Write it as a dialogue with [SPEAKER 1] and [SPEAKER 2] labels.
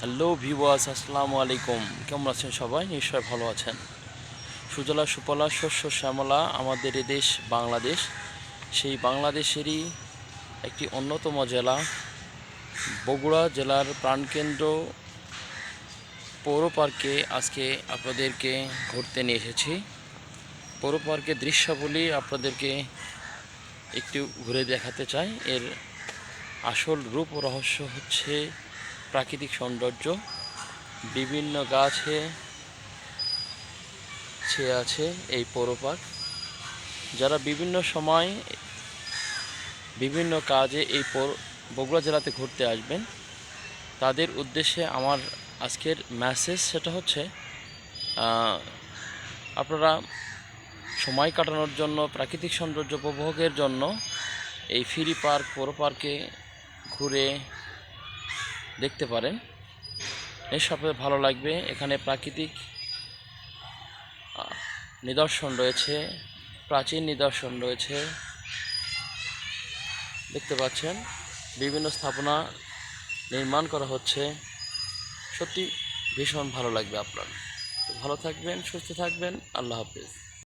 [SPEAKER 1] Hello viewers, আসসালামু আলাইকুম। কেমন আছেন সবাই? নিশ্চয় ভালো আছেন। সুজলা সুফলা শস্য শ্যামলা আমাদের এ দেশ বাংলাদেশ। সেই বাংলাদেশেরই একটি অন্যতম জেলা বগুড়া জেলার প্রাণকেন্দ্র পৌর পার্কে আজকে আপনাদেরকে ঘুরতে নিয়ে এসেছি। পৌর পার্কের দৃশ্যাবলী আপনাদেরকে একটু ঘুরে দেখাতে চাই। এর আসল রূপ ও রহস্য হচ্ছে প্রাকৃতিক সৌন্দর্য। বিভিন্ন গাছে ছেয়ে আছে এই পৌর পার্ক। যারা বিভিন্ন সময় বিভিন্ন কাজে এই বগুড়া জেলাতে ঘুরতে আসবেন, তাদের উদ্দেশ্যে আমার আজকের মেসেজ সেটা হচ্ছে, আপনারা সময় কাটানোর জন্য, প্রাকৃতিক সৌন্দর্য উপভোগের জন্য এই ফ্রি পার্ক পৌর পার্কে ঘুরে দেখতে পারেন। নিশ্চয়ই আপনাদের ভালো লাগবে। এখানে প্রাকৃতিক নিদর্শন রয়েছে, প্রাচীন নিদর্শন রয়েছে, দেখতে পাচ্ছেন বিভিন্ন স্থাপনা নির্মাণ করা হচ্ছে। সত্যি ভীষণ ভালো লাগবে আপনার। তো ভালো থাকবেন, সুস্থ থাকবেন। আল্লাহ হাফেজ।